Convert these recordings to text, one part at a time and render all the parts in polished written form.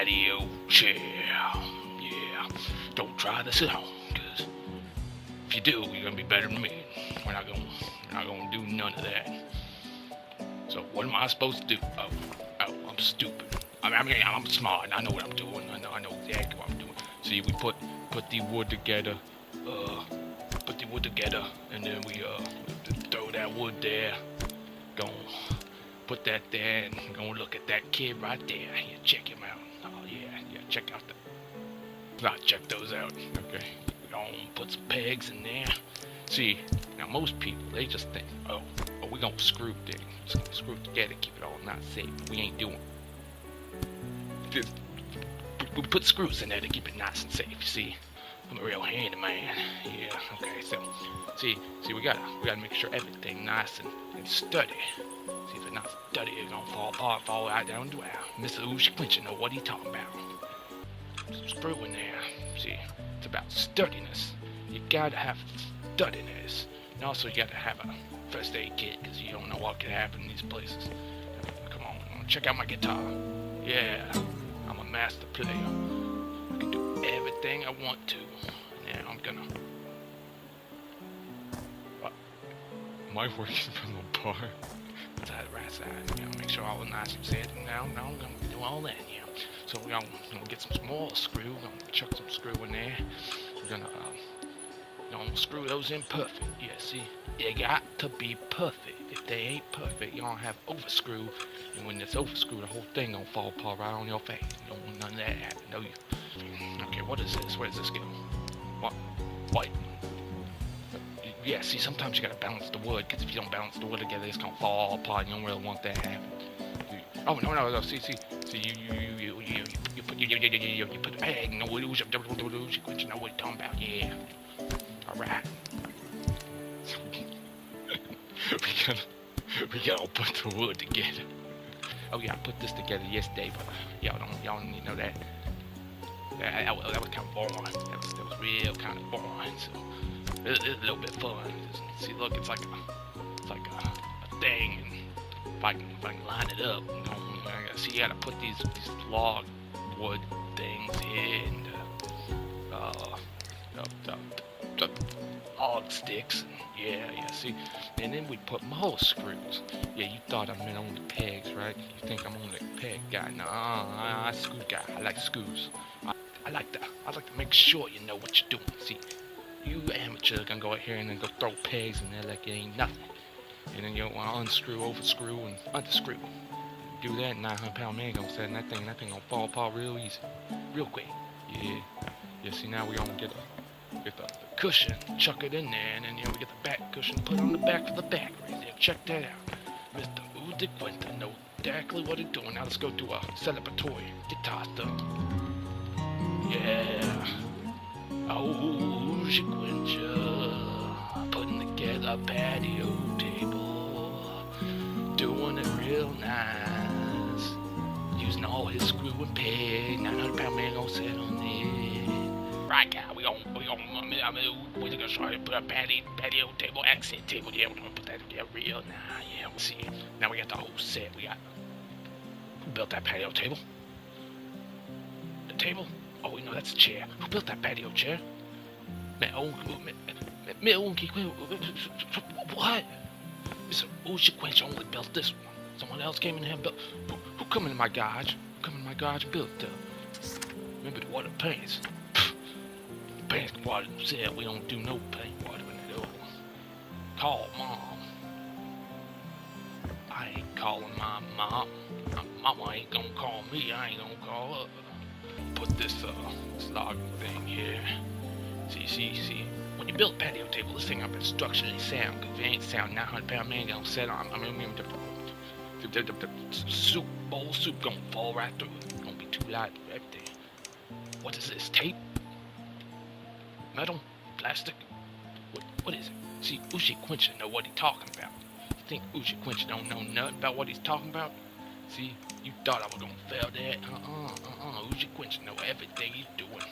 patio chair. Yeah, don't try this at home, because if you do, you're gonna be better than me. We're not gonna do none of that. So what am I supposed to do? Oh, I'm stupid. I mean, I'm smart. I know what I'm doing. I know exactly what I'm doing. See, we put the wood together. Put the wood together, and then we throw that wood there. Gonna put that there, and gonna look at that kid right there. Yeah, check him out. Oh yeah, check out check those out. Okay, gonna put some pegs in there. See, now most people, they just think, oh, we gonna screw things. Just gonna screw it together, keep it all nice safe. We ain't doing. We put screws in there to keep it nice and safe. You see, I'm a real handy man. Yeah. Okay. So, see, we gotta make sure everything nice and sturdy. See, if it's not sturdy, it's gonna fall apart, fall right down the well. Mr. Quencher know what he talking about. Some screw in there. See, it's about sturdiness. You gotta have sturdiness. And also, you gotta have a first aid kit, because you don't know what could happen in these places. Come on, check out my guitar. Yeah, I'm a master player. I can do everything I want to. Now I'm gonna... Am I working from the bar? Side, right side. You know, make sure all the nice and set. Now I'm gonna do all that, yeah. So we're gonna get some small screw. We're gonna chuck some screw in there. We're gonna screw those in perfect. Yeah, see, they got to be perfect. If they ain't perfect, you're gonna have overscrew, and when it's overscrew, the whole thing gonna fall apart right on your face. You don't want none of that happen, no you. Okay, what is this? Where does this go? What? Yeah, see, sometimes you gotta balance the wood, because if you don't balance the wood together, it's gonna fall apart. You don't really want that to happen. Oh no! See, you put the peg. No, you know what you're talking about. Yeah. All right. we gotta put the wood together. Oh yeah, I put this together yesterday, but y'all don't need to know that. That was kind of boring. That was real kind of boring. So it's a little bit fun. See, look, it's like a thing, and if I can line it up, see, you gotta put these log wood things in the log sticks. Yeah, see, and then we put more screws. Yeah, you thought I meant on the pegs, right? You think I'm on the peg guy? No, I'm a screw guy. I like screws. I like to make sure you know what you're doing. See, you amateurs gonna go out here and then go throw pegs in there like it ain't nothing. And then you want to unscrew, overscrew, and underscrew. Do that, 900-pound man gonna say that thing gonna fall apart real easy, real quick. Yeah. See, now we gonna get the cushion, chuck it in there, and then we get the back cushion, put on the back of the back right there. Check that out. Mr. Quencher knows exactly what he's doing. Now let's go do a celebratory guitar stuff. Yeah. Oh, Quencher, putting together a patio table, doing it real nice, using all his screw and peg. 900-pound man gonna sit on it. Right, guy, we're gonna try to put a patio table, accent table. Yeah, we're gonna put that together real nice. Yeah, we'll see. Now we got the whole set. Who built that patio table? The table? Oh, no, that's a chair. Who built that patio chair? What? Mr. Quencher only built this one. Someone else came in here and built. Who come in my garage? And built remember the water paints? The paints can water themselves. We don't do no paint watering at all. Call Mom. I ain't calling my mom. My mama ain't gonna call me. I ain't gonna call her. Put this log thing here. See. When you build a patio table, this thing up is structurally sound. Cause if it ain't sound, 900-pound man gonna set on. The bowl soup gonna fall right through it. Gonna be too light for everything. What is this? Tape? Metal? Plastic? What is it? See, Quencher know what he talking about. You think Quencher don't know nothing about what he's talking about? See, you thought I was gonna fail that? Quencher know everything he's doing.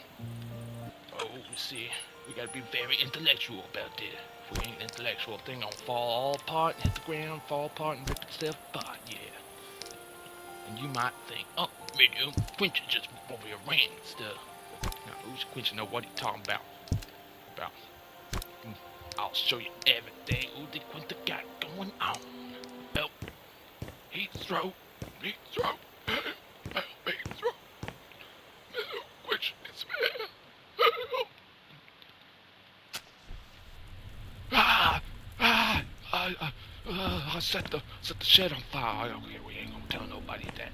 Oh, see, we gotta be very intellectual about this. If we ain't intellectual, thing gonna fall all apart and hit the ground, fall apart and rip itself apart, yeah. And you might think, oh, man, Quencher just over here ranting and stuff. Now, who's Quencher know what he's talking about? I'll show you everything who the Quencher got going on. Help. Heat throat. Help. Heat throat. Quencher is help. I set the shed on fire. Okay, we ain't gonna tell nobody that.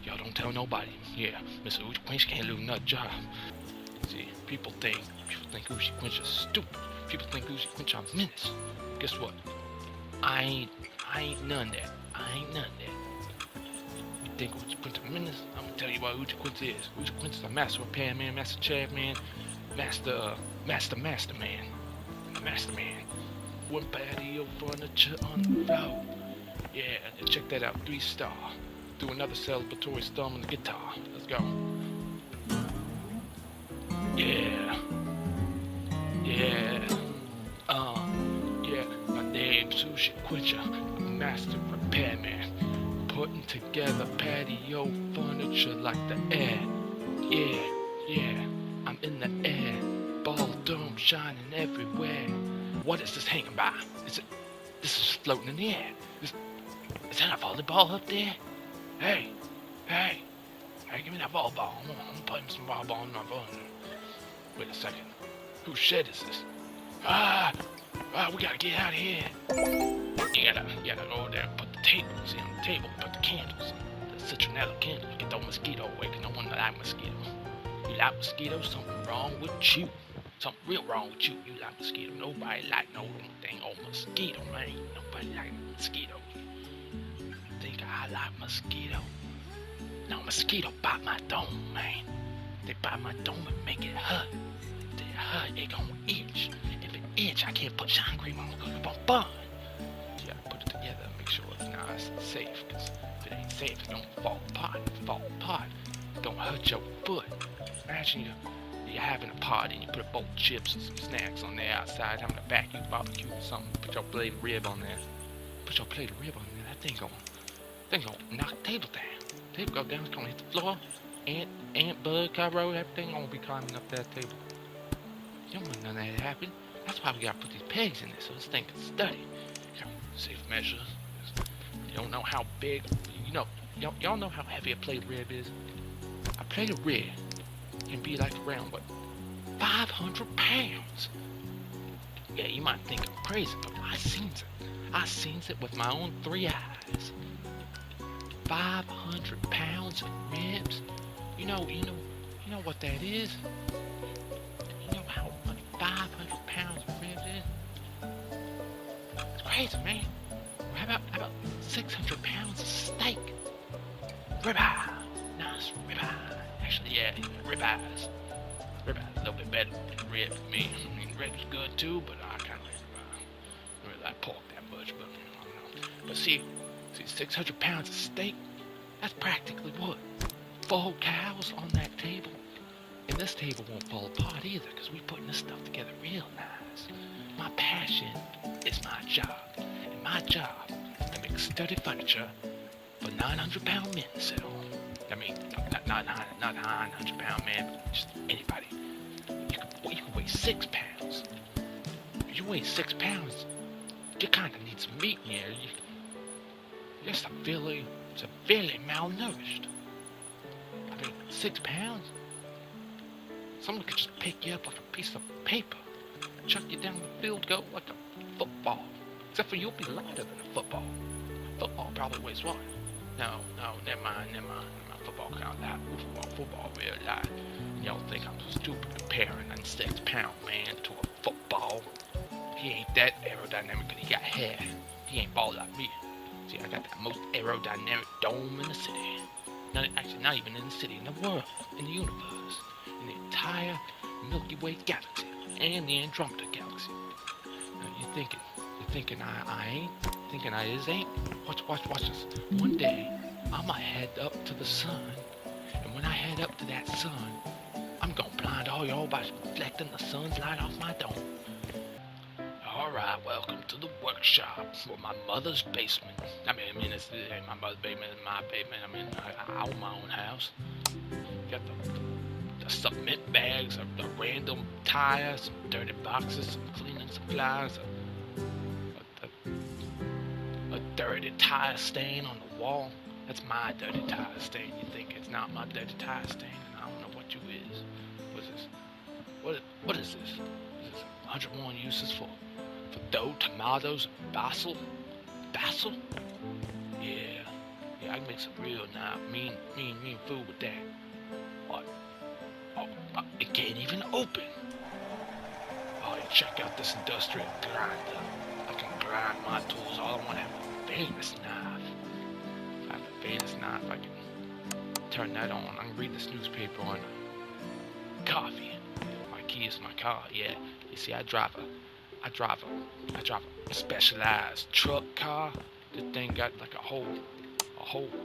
Y'all don't tell nobody. Yeah, Mr. Uchi Quencher can't lose another job. See, people think Uchi Quencher's stupid. People think Uchi Quencher a menace. Guess what? I ain't none that. You think Uchi Quencher a menace? I'm gonna tell you what Uchi Quencher is. Uchi Quencher's a master repairman, master chairman, master man. One patio furniture on the floor. Yeah, check that out. 3-star. Do another celebratory thumb on the guitar. Let's go. Yeah. My name's Uchi Quencher, master repairman. Putting together patio furniture like the air. Yeah. I'm in the air. Ball dome shining everywhere. What is this hanging by? This is floating in the air. Is that a volleyball up there? Hey, give me that volleyball. I'm gonna play some volleyball on my phone. Wait a second. Whose shed is this? We gotta get out of here. You gotta go there and put the table. See, on the table, put the candles. The citronella candles. Get those mosquitoes away, 'cause no one like mosquitoes. You like mosquitoes? Something wrong with you. Something real wrong with you. You like mosquito. Nobody like no dang old mosquito, man. Nobody like mosquitoes. Think I like mosquito? No, mosquito bite my dome, man. They bite my dome and make it hurt. If it hurt, it gonna itch. If it itch, I can't put shine cream on it because it's gonna burn. You gotta put it together and make sure it's nice and safe. Because if it ain't safe, it's gonna fall apart. If it fall apart, it's gonna hurt your foot. Imagine you're having a party and you put a bowl of chips and some snacks on there outside, having a vacuum barbecue or something. Put your plate of rib on there. That thing gonna knock the table down. The table go down, it's gonna hit the floor. Ant, bug, cockroach, everything gonna be climbing up that table. You don't want none of that to happen. That's why we gotta put these pegs in there so this thing can study. Safe measures. You don't know how big, y'all know how heavy a plate of rib is? A plate of rib can be like around, 500 pounds. Yeah, you might think I'm crazy, but I seen it with my own 3 eyes. 500 pounds of ribs. You know what that is? You know how much 500 pounds of ribs is? It's crazy, man. How about 600 pounds of steak? Ribeye. Nice ribeye. Actually, yeah, ribeyes. Ribeye's a little bit better than rib for me. I mean, rib's good too, but I kind of like ribeye. I don't really like pork that much, but I don't know. But see, 600 pounds of steak, that's practically what? 4 cows on that table. And this table won't fall apart either, because we're putting this stuff together real nice. My passion is my job. And my job is to make sturdy furniture for 900-pound men to sit on. I mean, not 900-pound men, but just anybody. You can weigh 6 pounds. If you weigh 6 pounds, you kind of need some meat in here. You're severely malnourished. I mean, 6 pounds? Someone could just pick you up like a piece of paper and chuck you down the field goal like a football. Except for you'll be lighter than a football. Football probably weighs what? No, never mind. Football kind of light. Football really light. Y'all think I'm so stupid comparing a 6-pound man to a football. He ain't that aerodynamic because he got hair. He ain't bald like me. See, I got the most aerodynamic dome in the city. Not even in the city, in the world, in the universe, in the entire Milky Way galaxy, and the Andromeda galaxy. Now, you're thinking I ain't? Thinking I ain't? Watch this. One day, I'ma head up to the sun, and when I head up to that sun, I'm gonna blind all y'all by reflecting the sun's light off my dome. Alright, welcome to the workshop, or my mother's basement. I mean, it's my mother's basement, it's my basement. I own my own house. Got the cement bags, the random tires, some dirty boxes, some cleaning supplies, a dirty tire stain on the wall. That's my dirty tire stain. You think it's not my dirty tire stain? And I don't know what you is. What's this? What is this? Is this 101 uses for dough, tomatoes, and basil? Basil? Yeah, I can make some real nice, mean food with that. What? Oh, it can't even open. Oh, check out this industrial grinder. I can grind my tools. All I want to have a famous knife. If I have a famous knife, I can turn that on. I can read this newspaper on coffee. My key is my car. Yeah, you see, I drive a specialized truck car. The thing got like a whole.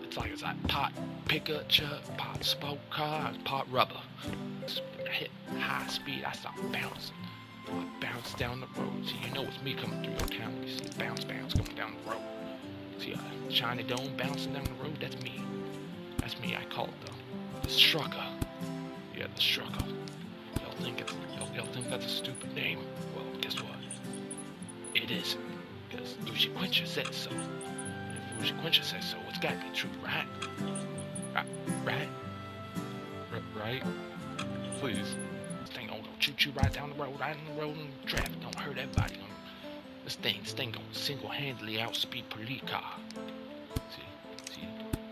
It's like pot pickup truck, pot spoke car, pot rubber. I hit high speed. I start bouncing. I bounce down the road. See, you know it's me coming through your town. You see the bounce coming down the road. See a shiny dome bouncing down the road. That's me. I call it the Strucker. Yeah, the Strucker. Y'all think that's a stupid name? Well, guess what? It is, because Quencher says so. And if Quencher says so, it's gotta be true, right? Right? Please. This thing gonna go choo-choo right down the road, and traffic don't hurt everybody. This thing gonna single-handedly outspeed police car. See,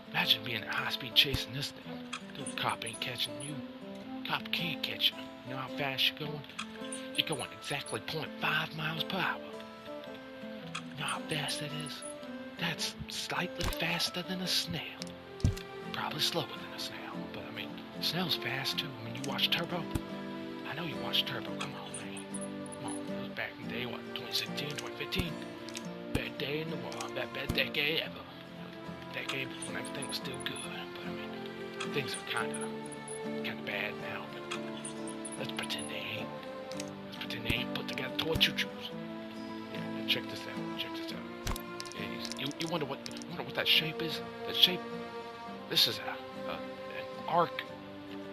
imagine being at high speed chasing this thing. Dude, cop ain't catching you. Cop can't catch you. You know how fast you're going? You're going exactly 0.5 miles per hour. You know how fast that is? That's slightly faster than a snail. Probably slower than a snail, but I mean, snail's fast too. I mean, you watch Turbo? I know you watch Turbo. Come on, man. Come on, it was back in the day, what, 2016, 2015? Bad day in the world, bad decade ever. Decade when everything was still good, but I mean, things are kind of bad now, but let's pretend they ain't. Let's pretend they ain't put together toy choo-choos. Yeah, check this out. Yeah, you wonder what that shape is? That shape. This is an arc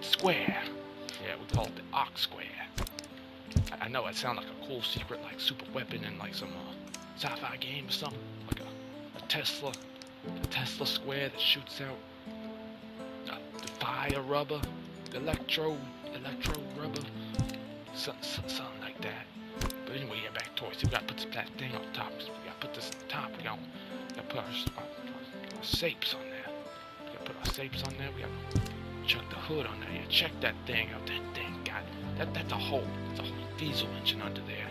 square. Yeah, we call it the arc square. I know it sounds like a cool secret, like super weapon in like some sci-fi game or something, like a Tesla square that shoots out the fire rubber, the electro rubber, something like that. But anyway, yeah, back to toys. We gotta put that thing on top. We gotta put this on top. We gotta put our sapes on there. We gotta put our sapes on there. We gotta chuck the hood on there. Yeah, check that thing out. That thing got that's a whole diesel engine under there.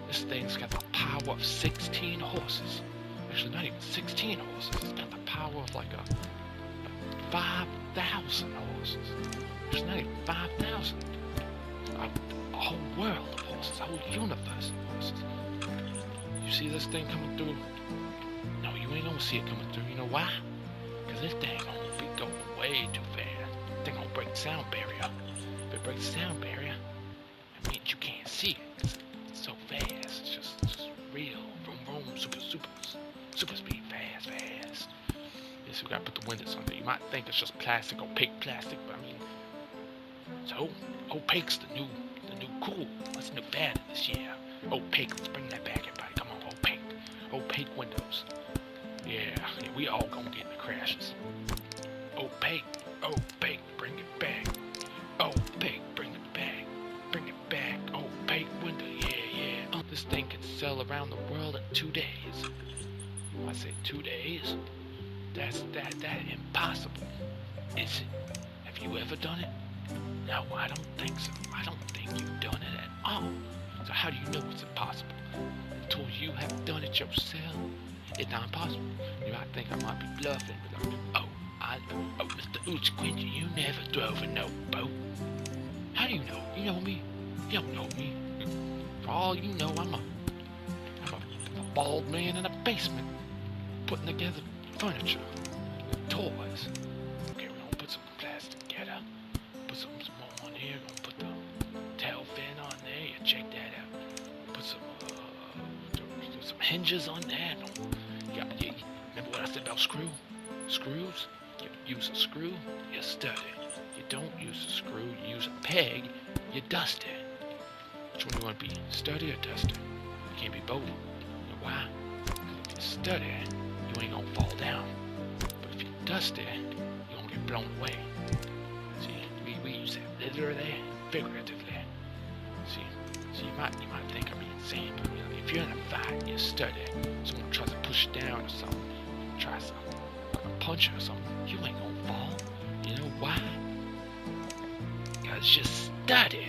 This thing's got the power of 16 horses. Actually, not even 16 horses. It's got the power of like a 5,000 horses. There's not even 5,000. A whole world of horses, a whole universe of horses. You see this thing coming through? No, you ain't gonna see it coming through. You know why? Because this thing gonna be going way too fast. This thing gonna break the sound barrier. If it breaks the sound barrier, that means you can't see it. It's so fast. It's just real. Vroom, super speed, fast. Yes, we gotta put the windows on there. You might think it's just plastic, opaque plastic, but I mean, so opaque's the new cool. That's the new fad this year. Opaque, let's bring that back, everybody. Come on, opaque windows. Yeah, we all gonna get in the crashes. Opaque, bring it back. Opaque, bring it back. Opaque window, yeah. This thing can sell around the world in 2 days. I say 2 days. That's impossible. Is it? Have you ever done it? No, I don't think so. I don't think you've done it at all. So how do you know it's impossible? Until you have done it yourself, it's not possible. You might think I might be bluffing, but Mr. Quencher, you never drove a no boat. How do you know? You know me? You don't know me. For all you know, I'm a bald man in a basement putting together furniture, toys. Okay, we're gonna put some plastic together. Put some more on here. Gonna put the tail fin on there. Yeah, check that out. Put some some hinges on that. You remember what I said about screws? You use a screw, you stud it. You don't use a screw, you use a peg, you dust it. Which one do you want to be, sturdy or duster? You can't be both. You know why? If you study, you ain't gonna fall down. But if you dust it, you're gonna get blown away. See, we use that literally, figuratively. See, you might think I'm insane, but if you're in a fight, you study. Someone tries to push you down or something, tries to punch you or something, you ain't gonna fall. You know why? Because you study.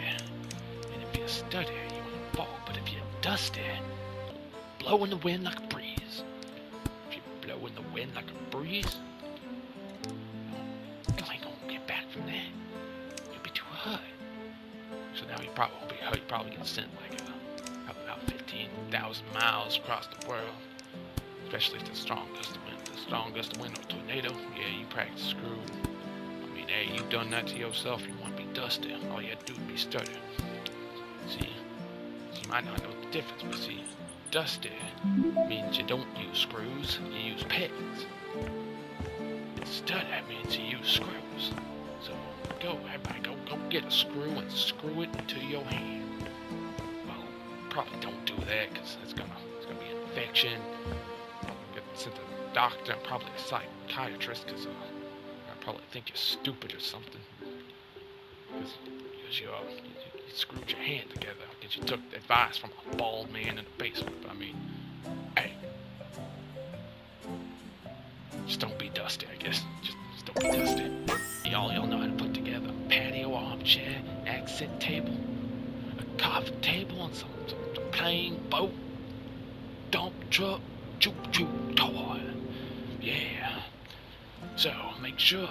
And if you study, you won't fall. But if you dust it, blow in the wind like a breeze. If you blow in the wind like a breeze, you ain't gonna get back from that. You'll be too hurt. So now you probably won't be hurt. You probably get sent like about 15,000 miles across the world. Especially if the strong gust of wind or tornado. Yeah, you practice screw. I mean, hey, you've done that to yourself. You want to be dusty. All you have to do is be sturdy. See, you might not know the difference, but see, dusty means you don't use screws, you use pegs. Sturdy means you use screws. So everybody go get a screw and screw it into your hand. Well, probably don't do that because it's gonna be an infection. Get sent to the doctor and probably a psychiatrist because I probably think you're stupid or something. Because you screwed your hand together because you took advice from a bald man in the basement. But I mean, hey, just don't be dusty, I guess. Just don't be dusty. Y'all know how to put together a patio armchair, accent table, a coffee table, and some plane, boat, dump truck, choo-choo toy. Yeah. So, make sure.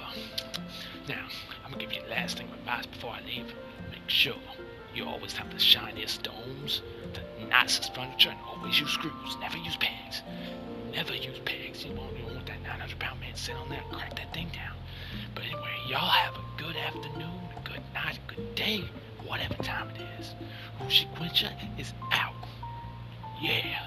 Now, I'm going to give you the last thing of advice before I leave. Make sure you always have the shiniest domes, the nicest furniture, and always use screws. Never use pegs. Never use pegs. You won't want that 900-pound man sit on there and crack that thing down. But anyway, y'all have a good afternoon, a good night, a good day, whatever time it is. Quencher is out. Yeah.